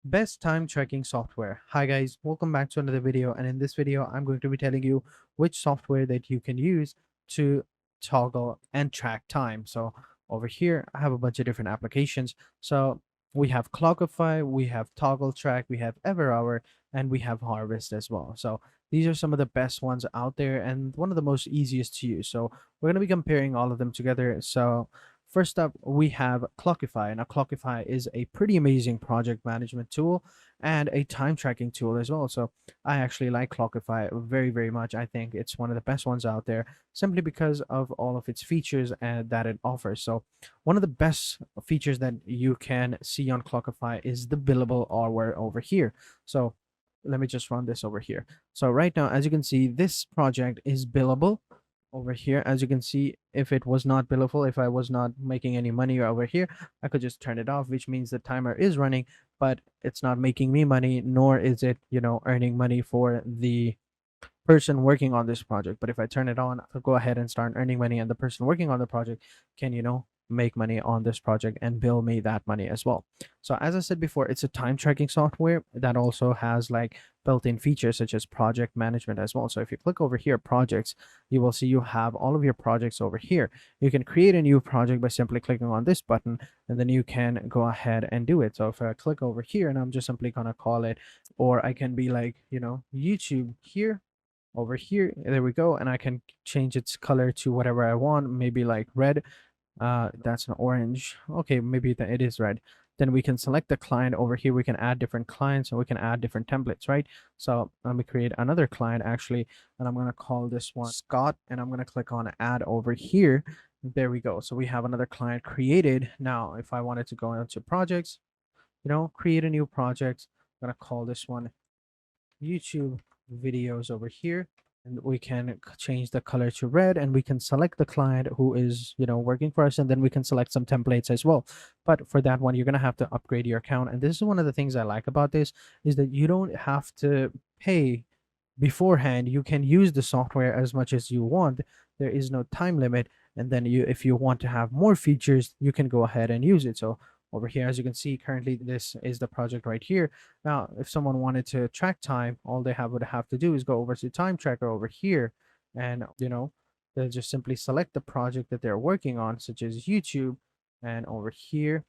Best time tracking software. Hi guys, welcome back to another video, and in this video I'm going to be telling you which software that you can use to toggle and track time. So over here I have a bunch of different applications. So we have Clockify, we have Toggl Track, we have Everhour, and we have Harvest as well. So these are some of the best ones out there and one of the most easiest to use. So we're going to be comparing all of them together. So first up, we have Clockify. Now, Clockify is a pretty amazing project management tool and a time tracking tool as well. So I actually like Clockify very, very much. I think it's one of the best ones out there simply because of all of its features and that it offers. So one of the best features that you can see on Clockify is the billable hour over here. So let me just run this over here. So right now, as you can see, this project is billable over here. As you can see, if it was not billable, if I was not making any money over here, I could just turn it off, which means the timer is running, but it's not making me money, nor is it, earning money for the person working on this project. But if I turn it on, I'll go ahead and start earning money, and the person working on the project can, make money on this project and bill me that money as well. So as I said before, it's a time tracking software that also has like built-in features such as project management as well. So if you click over here, projects, you will see you have all of your projects over here. You can create a new project by simply clicking on this button, and then you can go ahead and do it. So if I click over here, and I'm just simply gonna call it, or I can be like, YouTube here, over here, there we go, and I can change its color to whatever I want, maybe like red. That's an orange. Okay, maybe it is red. Then we can select the client over here. We can add different clients and we can add different templates, right? So let me create another client actually, and I'm going to call this one Scott, and I'm going to click on add over here. There we go. So we have another client created. Now if I wanted to go into projects, create a new project, I'm going to call this one YouTube videos over here, and we can change the color to red, and we can select the client who is working for us, and then we can select some templates as well. But for that one, you're going to have to upgrade your account, and this is one of the things I like about this, is that you don't have to pay beforehand. You can use the software as much as you want. There is no time limit, and then if you want to have more features, you can go ahead and use it. So over here, as you can see, currently this is the project right here. Now if someone wanted to track time, all they would have to do is go over to time tracker over here, and they'll just simply select the project that they're working on, such as YouTube, and over here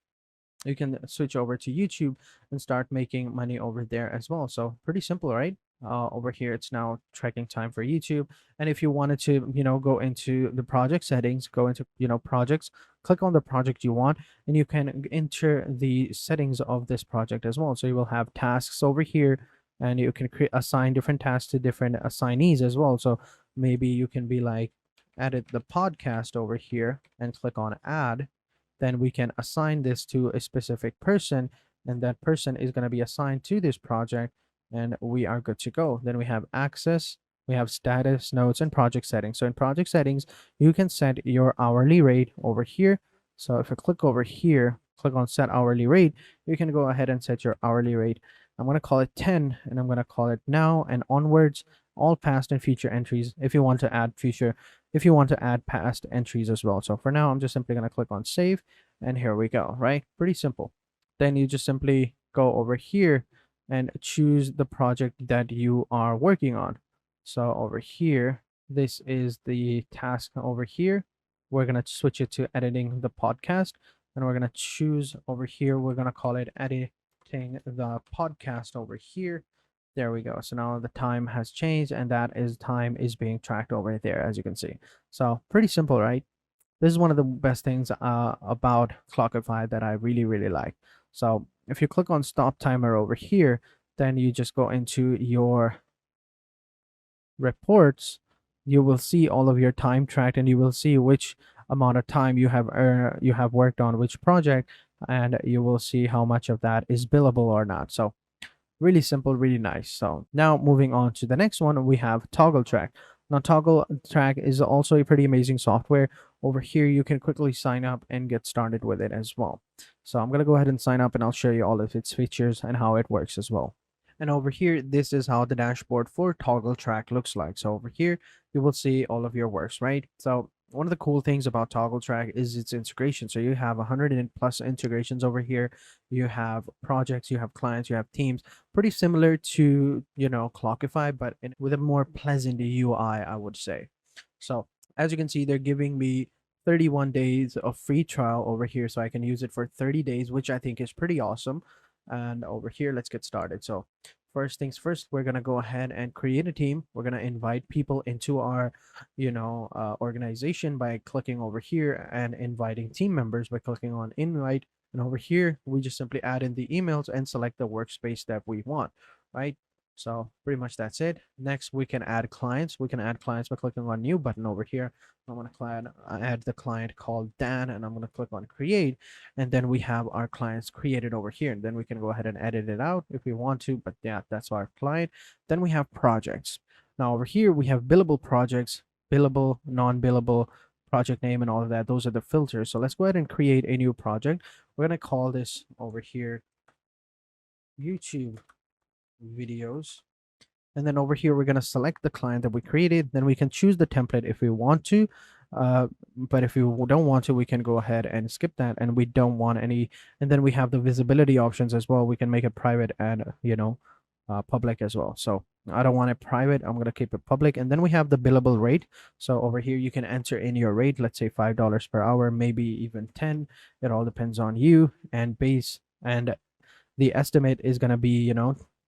you can switch over to YouTube and start making money over there as well. So pretty simple, right? Over here, it's now tracking time for YouTube. And if you wanted to, go into the project settings, go into, projects, click on the project you want, and you can enter the settings of this project as well. So you will have tasks over here, and you can assign different tasks to different assignees as well. So maybe you can be like, edit the podcast over here and click on add. Then we can assign this to a specific person, and that person is going to be assigned to this project, and we are good to go. Then we have access, we have status, notes, and project settings. So in project settings, you can set your hourly rate over here. So if I click over here, click on set hourly rate, you can go ahead and set your hourly rate. I'm going to call it 10, and I'm going to call it now and onwards, all past and future entries. If you want to add past entries as well. So for now, I'm just simply going to click on save, and here we go, right? Pretty simple. Then you just simply go over here and choose the project that you are working on. So over here, this is the task over here. We're going to switch it to editing the podcast, and we're going to choose over here, we're going to call it editing the podcast over here. There we go. So now the time has changed, and that is time is being tracked over there, as you can see. So pretty simple, right? This is one of the best things about Clockify that I really, really like. So if you click on stop timer over here, then you just go into your reports. You will see all of your time tracked, and you will see which amount of time you have worked on which project, and you will see how much of that is billable or not. So really simple, really nice. So now moving on to the next one, we have Toggl Track. Now Toggl Track is also a pretty amazing software. Over here, you can quickly sign up and get started with it as well. So I'm going to go ahead and sign up, and I'll show you all of its features and how it works as well. And over here, this is how the dashboard for Toggl Track looks like. So over here, you will see all of your works, right? So one of the cool things about Toggl Track is its integration. So you have 100 and plus integrations over here. You have projects, you have clients, you have teams, pretty similar to, Clockify, but with a more pleasant UI, I would say. So as you can see, they're giving me 31 days of free trial over here, so I can use it for 30 days, which I think is pretty awesome. And over here, let's get started. So first things first, we're going to go ahead and create a team. We're going to invite people into our organization by clicking over here, and inviting team members by clicking on invite. And over here, we just simply add in the emails and select the workspace that we want, right? So pretty much that's it. Next, we can add clients. We can add clients by clicking on new button over here. I'm going to add the client called Dan, and I'm going to click on create. And then we have our clients created over here. And then we can go ahead and edit it out if we want to. But yeah, that's our client. Then we have projects. Now over here, we have billable projects, billable, non-billable, project name, and all of that. Those are the filters. So let's go ahead and create a new project. We're going to call this over here YouTube videos. And then over here, we're going to select the client that we created. Then we can choose the template if we want to. But if you don't want to, we can go ahead and skip that. And we don't want any. And then we have the visibility options as well. We can make it private and, public as well. So I don't want it private. I'm going to keep it public. And then we have the billable rate. So over here, you can enter in your rate. Let's say $5 per hour, maybe even 10. It all depends on you. And the estimate is going to be,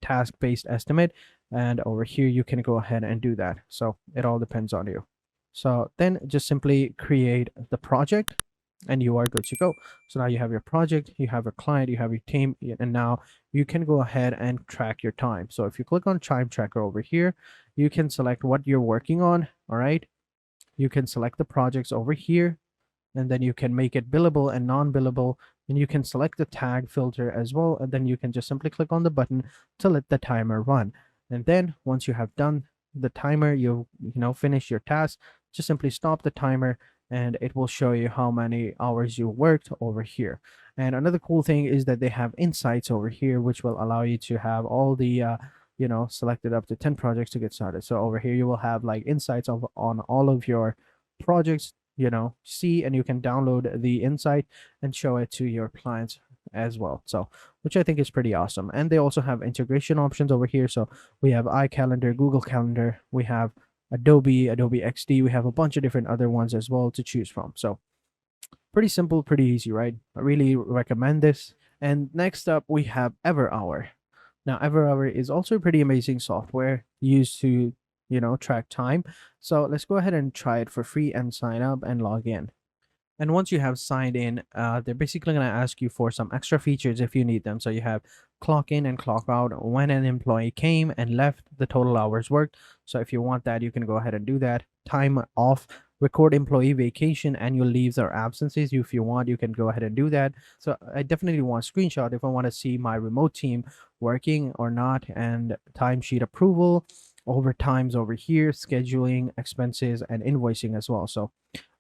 task-based estimate. And over here, you can go ahead and do that. So it all depends on you. So then just simply create the project and you are good to go. So now you have your project, you have a client, you have your team, and now you can go ahead and track your time. So if you click on time tracker over here, you can select what you're working on. All right. You can select the projects over here, and then you can make it billable and non-billable, and you can select the tag filter as well, and then you can just simply click on the button to let the timer run. And then once you have done the timer, you finish your task, just simply stop the timer, and it will show you how many hours you worked over here. And another cool thing is that they have insights over here, which will allow you to have all the selected up to 10 projects to get started. So over here you will have like insights on all of your projects, see, and you can download the insight and show it to your clients as well. So which I think is pretty awesome. And they also have integration options over here. So we have iCalendar, Google Calendar, we have Adobe XD, we have a bunch of different other ones as well to choose from. So pretty simple, pretty easy, right? I really recommend this. And next up, we have Everhour. Now, Everhour is also pretty amazing software used to, track time. So let's go ahead and try it for free and sign up and log in. And once you have signed in, they're basically going to ask you for some extra features if you need them. So you have clock in and clock out when an employee came and left, the total hours worked. So if you want that, you can go ahead and do that. Time off, record employee vacation, annual leaves or absences. If you want, you can go ahead and do that. So I definitely want a screenshot if I want to see my remote team working or not, and timesheet approval, overtimes over here, scheduling, expenses, and invoicing as well. So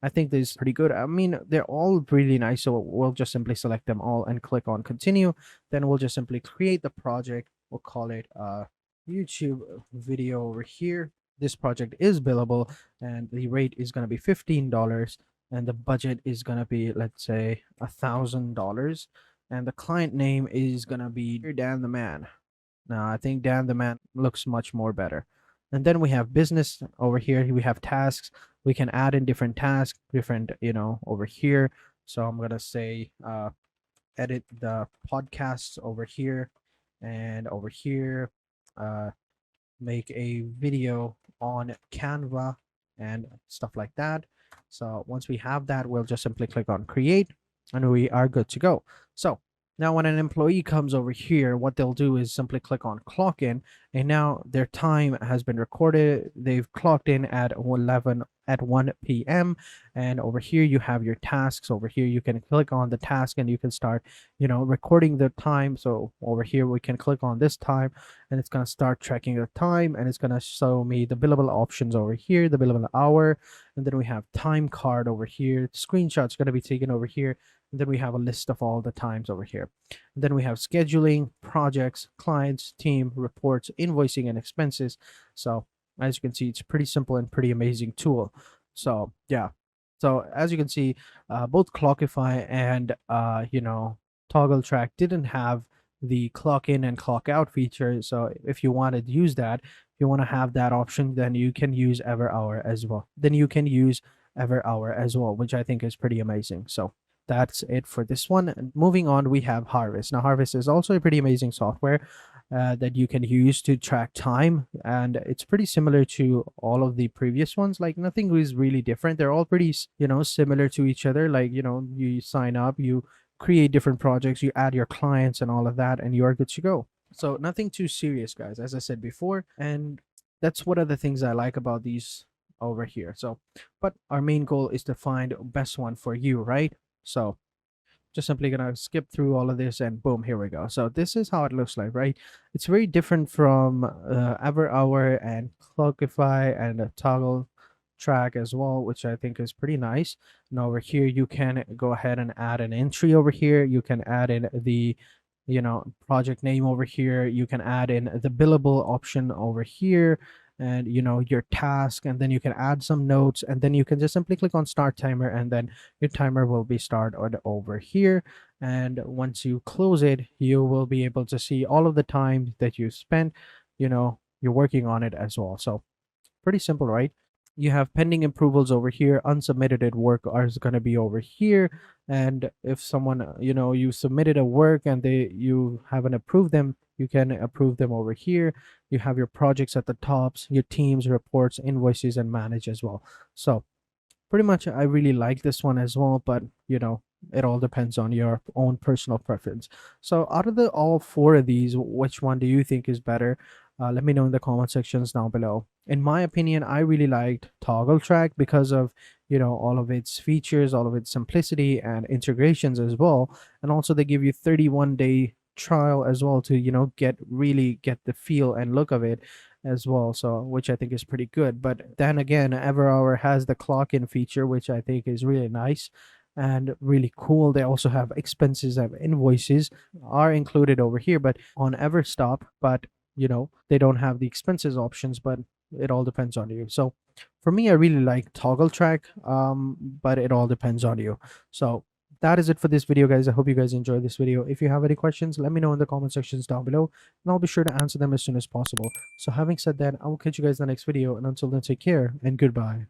I think this is pretty good. I mean, they're all really nice. So we'll just simply select them all and click on continue. Then we'll just simply create the project. We'll call it YouTube video over here. This project is billable and the rate is going to be $15, and the budget is going to be, let's say, $1,000. And the client name is going to be Dan the Man. Now, I think Dan the Man looks much more better. And then we have business over here. We have tasks. We can add in different tasks, different, over here. So I'm going to say edit the podcasts over here, and over here, make a video on Canva and stuff like that. So once we have that, we'll just simply click on create and we are good to go. So now when an employee comes over here, what they'll do is simply click on clock in, and now their time has been recorded. They've clocked in at 1 p.m. And over here you have your tasks. Over here you can click on the task and you can start, recording the time. So over here we can click on this time and it's going to start tracking the time, and it's going to show me the billable options over here, the billable hour, and then we have time card over here. Screenshots going to be taken over here. And then we have a list of all the times over here. And then we have scheduling, projects, clients, team, reports, invoicing, and expenses. So as you can see, it's pretty simple and pretty amazing tool. So yeah, So as you can see, both Clockify and Toggl Track didn't have the clock in and clock out feature. So if you want to use that, if you want to have that option, then you can use Everhour as well. Which I think is pretty amazing. So that's it for this one. And moving on, we have Harvest. Now, Harvest is also a pretty amazing software that you can use to track time, and it's pretty similar to all of the previous ones. Like nothing is really different. They're all pretty similar to each other. Like you sign up, you create different projects, you add your clients and all of that, and you're good to go. So nothing too serious, guys, as I said before. And that's one of the things I like about these over here. So but our main goal is to find best one for you, right? So just simply gonna skip through all of this, and boom, here we go. So this is how it looks like, right? It's very different from Everhour and Clockify and a Toggl Track as well, which I think is pretty nice. And over here you can go ahead and add an entry. Over here you can add in the project name. Over here you can add in the billable option over here, and your task, and then you can add some notes, and then you can just simply click on start timer, and then your timer will be started over here. And once you close it, you will be able to see all of the time that you spent you're working on it as well. So pretty simple, right? You have pending approvals over here, unsubmitted work is going to be over here. And if someone you submitted a work and you haven't approved them, you can approve them over here. You have your projects at the tops, your teams, reports, invoices, and manage as well. So pretty much I really like this one as well, but it all depends on your own personal preference. So out of the all four of these, which one do you think is better? Let me know in the comment sections down below. In my opinion, I really liked Toggl Track because of all of its features, all of its simplicity and integrations as well. And also they give you 31-day trial as well to really get the feel and look of it as well, so which I think is pretty good. But then again, Everhour has the clock in feature, which I think is really nice and really cool. They also have expenses and invoices are included over here, but on Everstop, but they don't have the expenses options, but it all depends on you. So for me, I really like Toggl Track, but it all depends on you. So that is it for this video, guys. I hope you guys enjoyed this video. If you have any questions, let me know in the comment sections down below, and I'll be sure to answer them as soon as possible. So having said that, I will catch you guys in the next video, and until then, take care and goodbye.